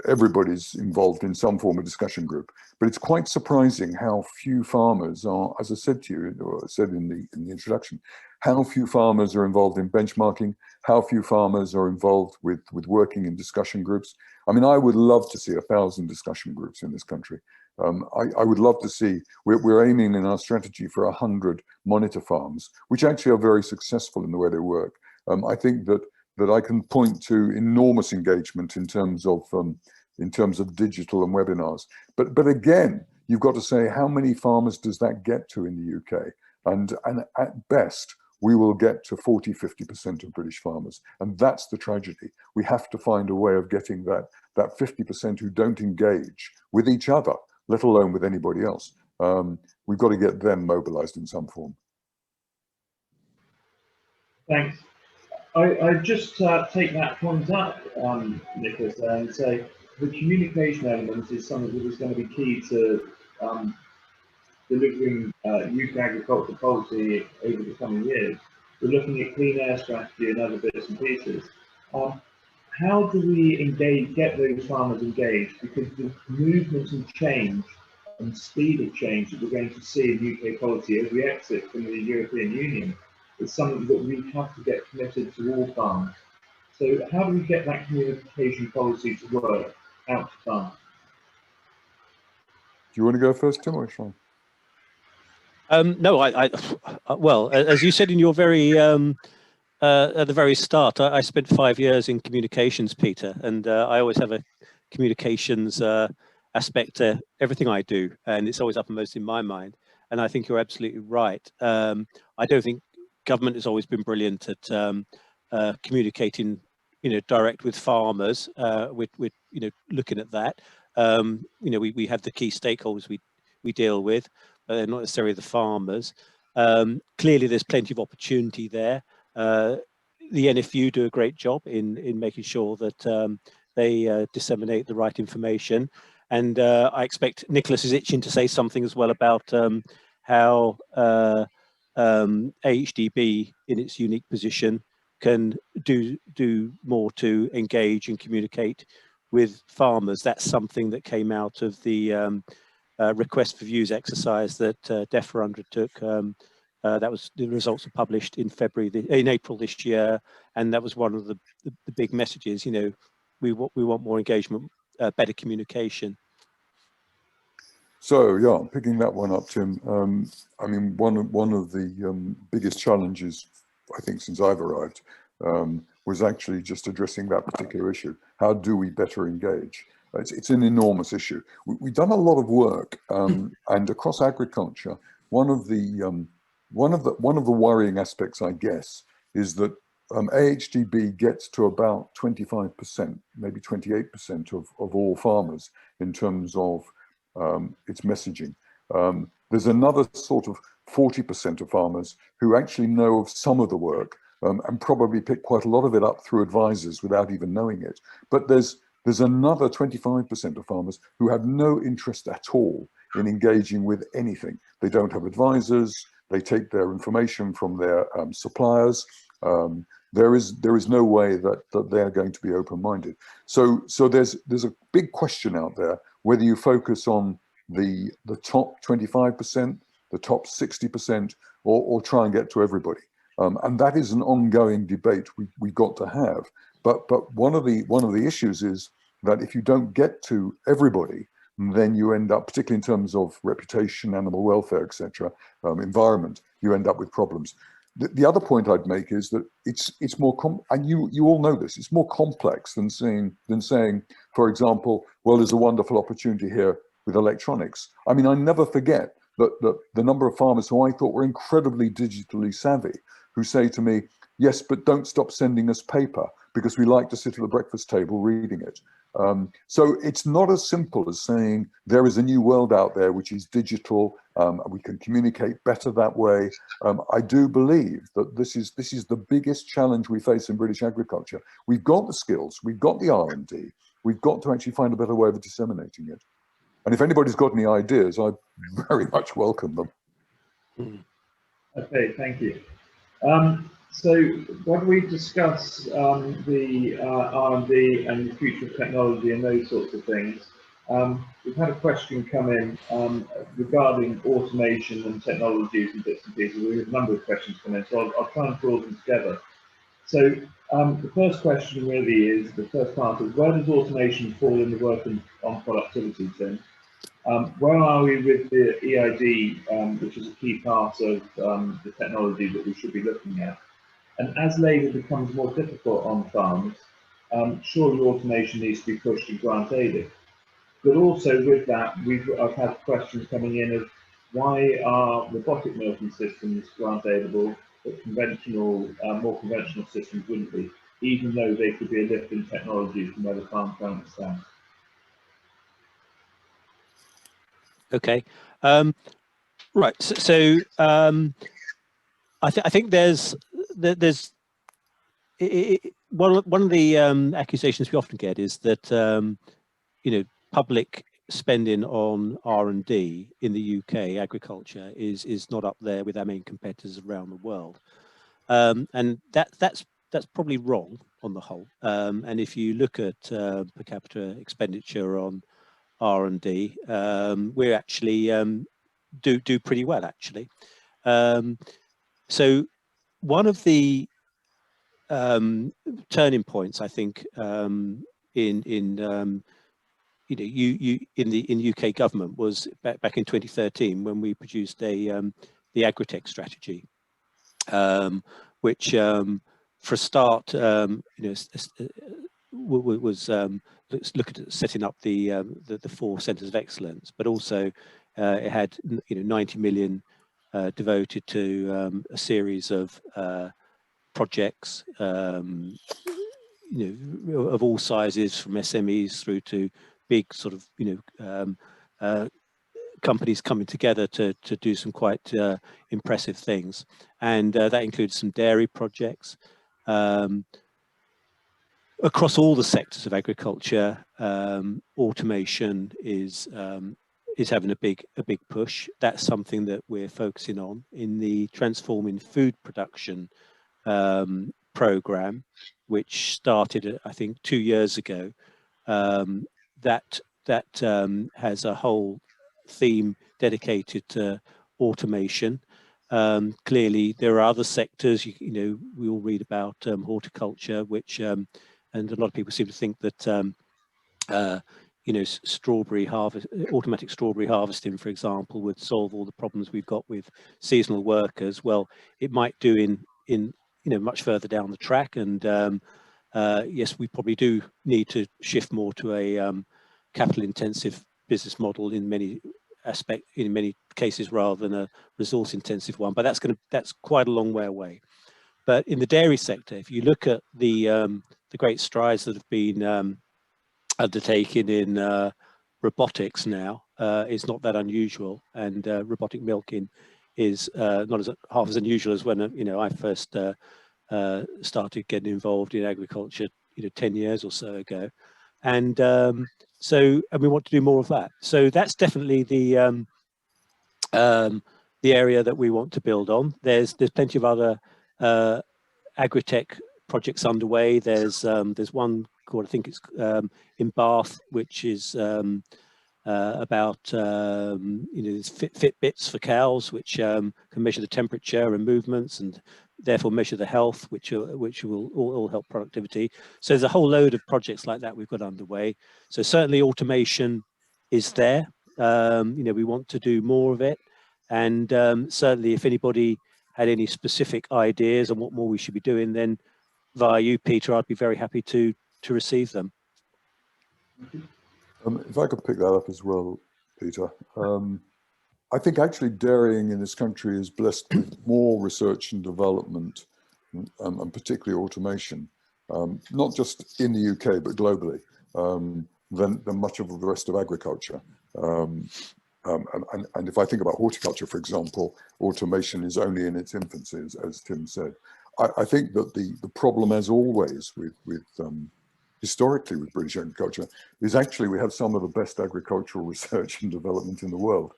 everybody's involved in some form of discussion group, but it's quite surprising how few farmers are, as I said to you, or said in the introduction, how few farmers are involved in benchmarking, how few farmers are involved with working in discussion groups. I mean, I would love to see 1,000 discussion groups in this country. I would love to see, we're aiming in our strategy for 100 monitor farms, which actually are very successful in the way they work. I think that I can point to enormous engagement in terms of digital and webinars. But again, you've got to say, how many farmers does that get to in the UK? And at best, we will get to 40–50% of British farmers. And that's the tragedy. We have to find a way of getting that 50% who don't engage with each other, let alone with anybody else. We've got to get them mobilized in some form. Thanks. I just take that point up, Nicholas, and say the communication element is something that is going to be key to delivering UK agricultural policy over the coming years. We're looking at clean air strategy and other bits and pieces. How do we get those farmers engaged? Because the movement and change and speed of change that we're going to see in UK policy as we exit from the European Union is something that we have to get committed to all farmers. So how do we get that communication policy to work out to farmers? Do you want to go first, Tim, or Sean? No, well, as you said in your very at the very start, I spent 5 years in communications, Peter, and I always have a communications aspect to everything I do, and it's always uppermost in my mind. And I think you're absolutely right. I don't think government has always been brilliant at communicating, direct with farmers. With looking at that. We have the key stakeholders we deal with, but they're not necessarily the farmers. Clearly, there's plenty of opportunity there. The NFU do a great job in making sure that they disseminate the right information. And I expect Nicholas is itching to say something as well about how AHDB, in its unique position, can do more to engage and communicate with farmers. That's something that came out of the request for views exercise that DEFRA undertook. That was the results were published in April this year, and that was one of the big messages. We want more engagement, better communication. So yeah, picking that one up, Tim. I mean, one of the biggest challenges, I think, since I've arrived, was actually just addressing that particular issue. How do we better engage? It's an enormous issue. We've done a lot of work, and across agriculture, one of the worrying aspects, I guess, is that AHDB gets to about 25%, maybe 28% of all farmers in terms of its messaging. There's another sort of 40% of farmers who actually know of some of the work and probably pick quite a lot of it up through advisors without even knowing it. But there's another 25% of farmers who have no interest at all in engaging with anything. They don't have advisors. They take their information from their suppliers. There is no way that they're going to be open-minded. So there's a big question out there whether you focus on the top 25%, the top 60%, or try and get to everybody. And that is an ongoing debate we've got to have. But one of the issues is that if you don't get to everybody, then you end up, particularly in terms of reputation, animal welfare, etc., environment, you end up with problems. The other point I'd make is that it's more and you all know this. It's more complex than saying, for example, well, there's a wonderful opportunity here with electronics. I mean, I never forget that the number of farmers who I thought were incredibly digitally savvy, who say to me, yes, but don't stop sending us paper because we like to sit at the breakfast table reading it. So it's not as simple as saying there is a new world out there which is digital. We can communicate better that way. I do believe that this is the biggest challenge we face in British agriculture. We've got the skills, we've got the R&D, we've got to actually find a better way of disseminating it. And if anybody's got any ideas, I very much welcome them. Okay, thank you. So when we discuss the R&D and the future of technology and those sorts of things, we've had a question come in regarding automation and technologies and bits and pieces. We have a number of questions come in, so I'll try and draw them together. So the first question really is, the first part is, where does automation fall in the work on productivity, Tim? Where are we with the EID, which is a key part of the technology that we should be looking at? And as labour becomes more difficult on farms, surely automation needs to be pushed and grant aided. But also with that, I've had questions coming in of why are robotic milking systems grant aidable, but conventional, more conventional systems wouldn't be, even though they could be a lift in technology from where the farm currently stands. Okay, right. So I think there's one of the accusations we often get is that public spending on R&D in the UK agriculture is not up there with our main competitors around the world, and that's probably wrong on the whole. And if you look at per capita expenditure on R&D, we're actually do pretty well actually. So one of the turning points, I think, in the UK government was back in 2013 when we produced the agritech strategy, which for a start, was looking at setting up the 4 centres of excellence, but also it had 90 million devoted to a series of projects, of all sizes, from SMEs through to big sort of companies coming together to do some quite impressive things, and that includes some dairy projects. Across all the sectors of agriculture, automation is having a big push. That's something that we're focusing on in the Transforming Food Production program, which started, I think, 2 years ago. That has a whole theme dedicated to automation. Clearly, there are other sectors. We all read about horticulture, which and a lot of people seem to think that strawberry harvest, automatic strawberry harvesting, for example, would solve all the problems we've got with seasonal workers. Well, it might do in much further down the track, and yes, we probably do need to shift more to a capital-intensive business model in many cases, rather than a resource-intensive one. But that's quite a long way away. But in the dairy sector, if you look at the great strides that have been undertaken in robotics now, it's not that unusual, and robotic milking is not as half as unusual as when I first started getting involved in agriculture 10 years or so ago, and we want to do more of that. So that's definitely the area that we want to build on. There's plenty of other agri-tech projects underway. There's one called, I think it's in Bath, which is about Fitbits for cows, which can measure the temperature and movements, and therefore measure the health, which will all help productivity. So there's a whole load of projects like that we've got underway. So certainly automation is there. We want to do more of it, and certainly if anybody had any specific ideas on what more we should be doing, then via you, Peter, I'd be very happy to receive them. If I could pick that up as well, Peter. I think actually dairying in this country is blessed with more research and development, and particularly automation, not just in the UK, but globally, than much of the rest of agriculture. And if I think about horticulture, for example, automation is only in its infancy, as Tim said. I think that the problem, as always, historically with British agriculture, is actually we have some of the best agricultural research and development in the world.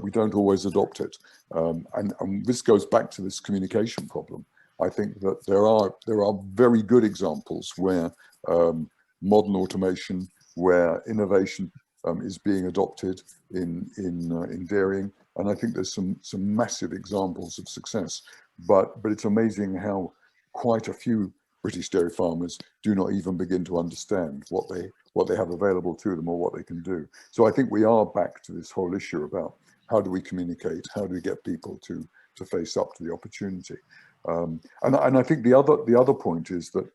We don't always adopt it, and this goes back to this communication problem. I think that there are very good examples where modern automation, where innovation is being adopted in dairying, and I think there's some massive examples of success. But it's amazing how quite a few British dairy farmers do not even begin to understand what they have available to them or what they can do. So I think we are back to this whole issue about how do we communicate, how do we get people to face up to the opportunity. And I think the other point is that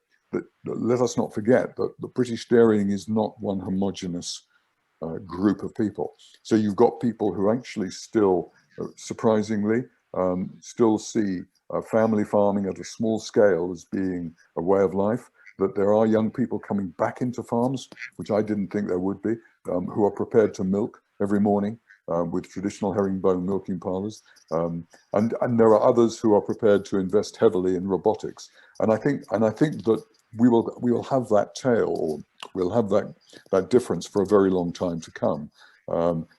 let us not forget that the British dairying is not one homogenous group of people. So you've got people who actually still, surprisingly, still see family farming at a small scale as being a way of life, that there are young people coming back into farms, which I didn't think there would be, who are prepared to milk every morning with traditional herringbone milking parlours. And there are others who are prepared to invest heavily in robotics. And I think that we will have that tail, or we'll have that difference for a very long time to come.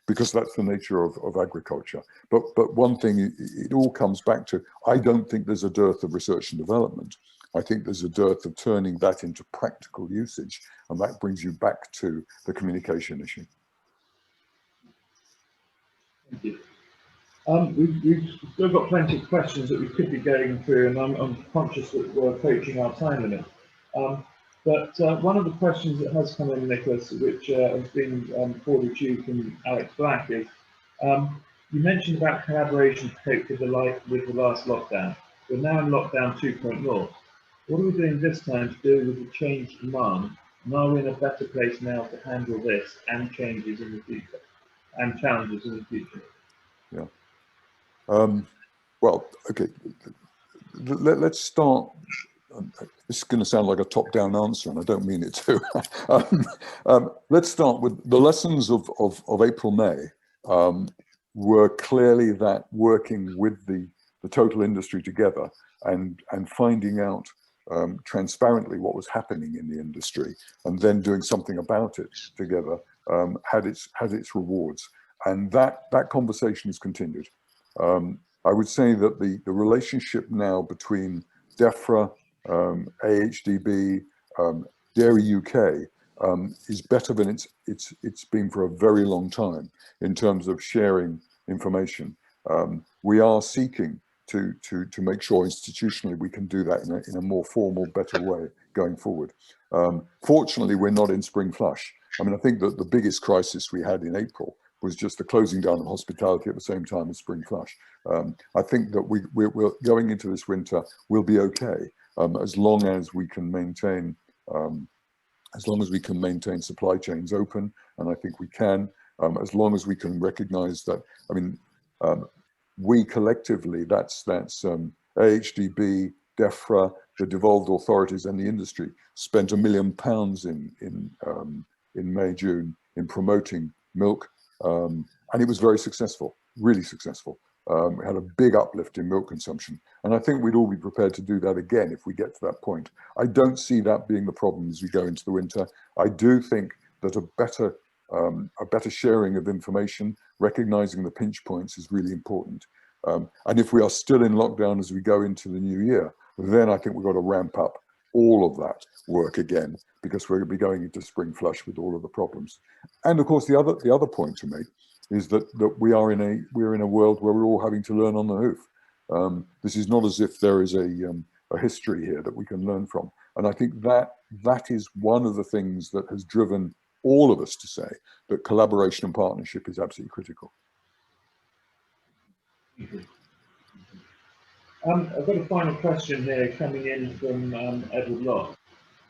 Because that's the nature of agriculture. But one thing, it all comes back to, I don't think there's a dearth of research and development. I think there's a dearth of turning that into practical usage, and that brings you back to the communication issue. Thank you. We've still got plenty of questions that we could be going through, and I'm conscious that we're approaching our time limit. But one of the questions that has come in, Nicholas, which has been forwarded to you from Alex Black, is you mentioned about collaboration to cope with the last lockdown. We're now in lockdown 2.0. What are we doing this time to deal with the changed demand? And are we in a better place now to handle this and changes in the future, and challenges in the future? Yeah. Well, okay. Let's start. This is going to sound like a top-down answer, and I don't mean it to. Let's start with the lessons of April, May. Were clearly that working with the total industry together and finding out transparently what was happening in the industry, and then doing something about it together, had its rewards. And that conversation has continued. I would say that the relationship now between DEFRA, AHDB, Dairy UK is better than it's been for a very long time in terms of sharing information. We are seeking to make sure institutionally we can do that in a more formal, better way going forward. Fortunately, we're not in spring flush. I mean, I think that the biggest crisis we had in April was just the closing down of hospitality at the same time as spring flush. I think that we're going into this winter, we'll be okay, as long as we can maintain supply chains open, and I think we can, as long as we can recognise that. I mean, we collectively, that's AHDB, DEFRA, the devolved authorities and the industry spent £1 million in May, June in promoting milk, and it was very successful, really successful. It had a big uplift in milk consumption, and I think we'd all be prepared to do that again if we get to that point. I don't see that being the problem as we go into the winter. I do think that a better sharing of information, recognizing the pinch points, is really important. And if we are still in lockdown as we go into the new year, then I think we've got to ramp up all of that work again, because we're going to be going into spring flush with all of the problems. And of course, the other point to make is that we're in a world where we're all having to learn on the hoof. This is not as if there is a history here that we can learn from. And I think that is one of the things that has driven all of us to say that collaboration and partnership is absolutely critical. I've got a final question here coming in from Edward Lott.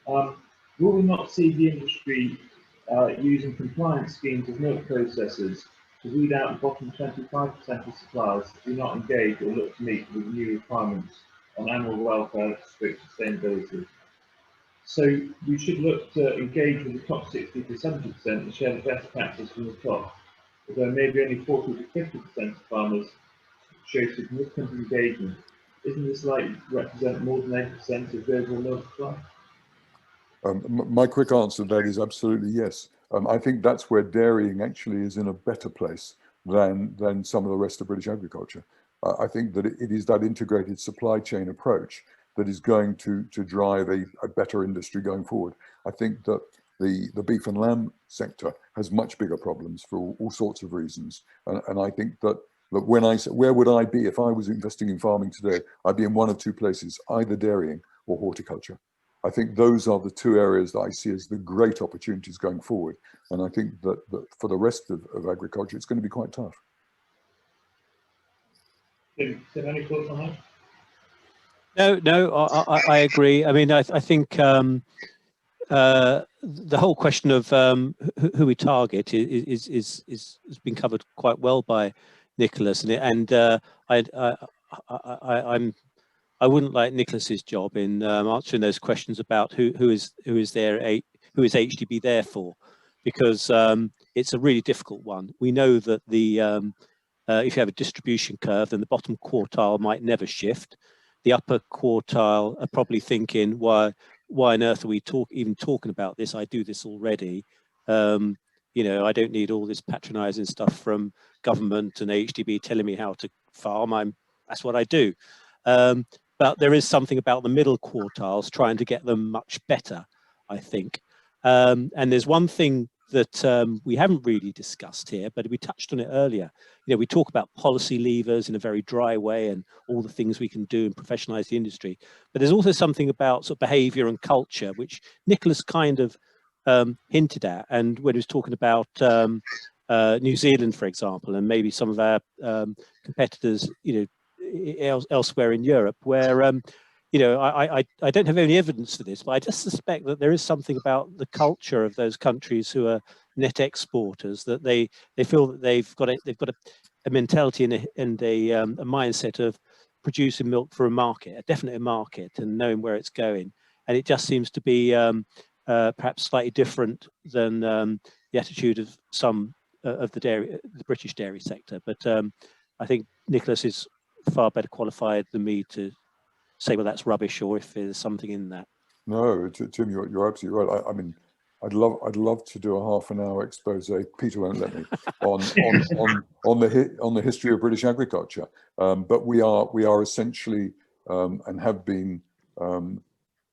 Will we not see the industry using compliance schemes as milk processors to weed out the bottom 25% of suppliers that do not engage or look to meet with new requirements on animal welfare, strict sustainability? So we should look to engage with the top 60 to 70% and share the best practice from the top, although maybe only 40 to 50% of farmers show significant engagement. Isn't this likely to represent more than 8% of the overall milk supply? My quick answer to that is absolutely yes. I think that's where dairying actually is in a better place than some of the rest of British agriculture. I think that it is that integrated supply chain approach that is going to drive a better industry going forward. I think that the beef and lamb sector has much bigger problems for all sorts of reasons. And I think that when I say, where would I be if I was investing in farming today, I'd be in one of two places, either dairying or horticulture. I think those are the two areas that I see as the great opportunities going forward. And I think that for the rest of agriculture, it's going to be quite tough. Tim, any thoughts on No, that? I agree. I mean, I think the whole question of who we target has been covered quite well by Nicholas, and I wouldn't like Nicholas's job in answering those questions about who is HDB there for, because it's a really difficult one. We know that if you have a distribution curve, then the bottom quartile might never shift. The upper quartile are probably thinking, why on earth are we even talking about this? I do this already. You know, I don't need all this patronizing stuff from government and HDB telling me how to farm. That's what I do. But there is something about the middle quartiles trying to get them much better, I think. And there's one thing that we haven't really discussed here, but we touched on it earlier. You know, we talk about policy levers in a very dry way and all the things we can do and professionalize the industry. But there's also something about sort of behavior and culture, which Nicholas kind of hinted at. And when he was talking about New Zealand, for example, and maybe some of our competitors, you know, elsewhere in Europe, where you know, I don't have any evidence for this, but I just suspect that there is something about the culture of those countries who are net exporters, that they feel that they've got a mentality and a mindset of producing milk for a market, a definite market, and knowing where it's going. And it just seems to be perhaps slightly different than the attitude of some of the British dairy sector. But I think Nicholas is far better qualified than me to say, well, that's rubbish, or if there's something in that. No, Tim, you're absolutely right. I mean, I'd love to do a half-an-hour expose. Peter won't let me on the history of British agriculture. But we are essentially and have been,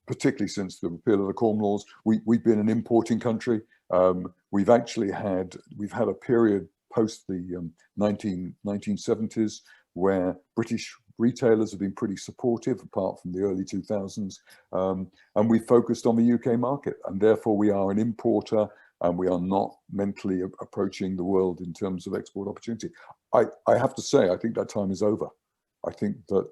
particularly since the repeal of the Corn Laws, we've been an importing country. We've had a period post the 1970s where British retailers have been pretty supportive, apart from the early 2000s, and we focused on the UK market, and therefore we are an importer, and we are not mentally approaching the world in terms of export opportunity. I have to say, I think that time is over. I think that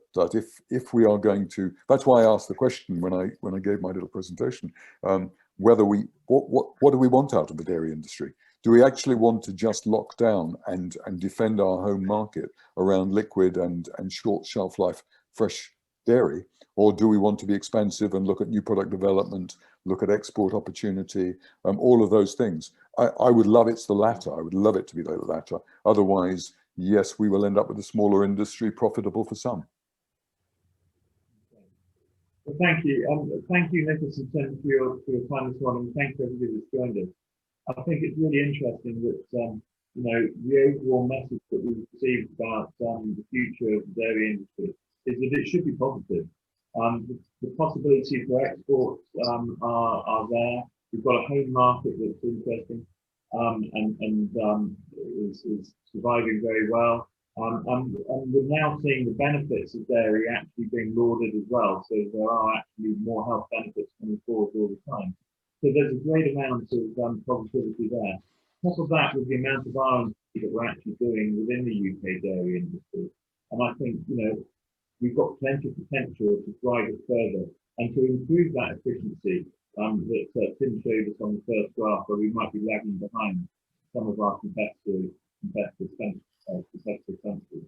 if we are going to, that's why I asked the question when I gave my little presentation, whether what do we want out of the dairy industry? Do we actually want to just lock down and defend our home market around liquid and short shelf life fresh dairy, or do we want to be expansive and look at new product development, look at export opportunity, all of those things? I would love it's the latter. I would love it to be the latter. Otherwise, yes, we will end up with a smaller industry, profitable for some. Well, thank you. Thank you, Nicholas and Tim, for your time this morning. Thank you, everybody that's joined us. I think it's really interesting that you know, the overall message that we've received about the future of the dairy industry is that it should be positive. The possibility for exports are there. We've got a home market that's interesting and is surviving very well. And we're now seeing the benefits of dairy actually being lauded as well. So there are actually more health benefits coming forward all the time. So there's a great amount of positivity there. Couple that with the amount of R&D that we're actually doing within the UK dairy industry. And I think, you know, we've got plenty of potential to drive it further and to improve that efficiency that Tim showed us on the first graph, where we might be lagging behind some of our competitive countries.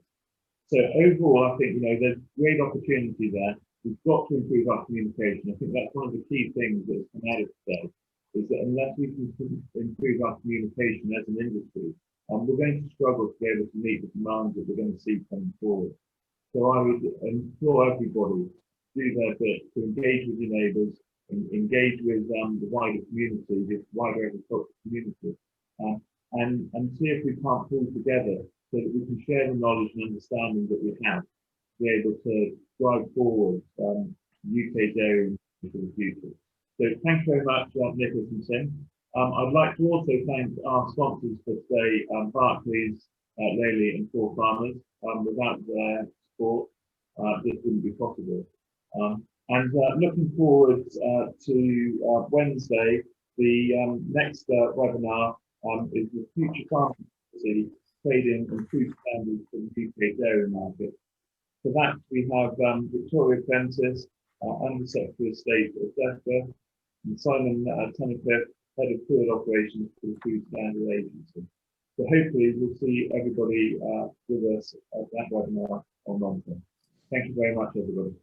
So overall, I think, you know, there's great opportunity there. We've got to improve our communication. I think that's one of the key things that's come out of today, is that unless we can improve our communication as an industry, we're going to struggle to be able to meet the demands that we're going to see coming forward. So I would implore everybody to do their bit, to engage with your neighbours, engage with the wider community, the wider agricultural community, and see if we can't pull together so that we can share the knowledge and understanding that we have to be able to drive forward UK dairy into the future. So thank you very much, Nicholas and Tim. I'd like to also thank our sponsors for today, Barclays, Lely and Four Farmers. Without their support, this wouldn't be possible. And looking forward to Wednesday, the next webinar is the Future Farming Policy, Trading and Food Standards for the UK Dairy Market. For that, we have Victoria Prentice, Under Secretary of State of DEFRA, and Simon Tunnicliffe, Head of Field Operations for the Food Standard Agency. So hopefully we'll see everybody with us at that webinar on Wednesday. Thank you very much, everybody.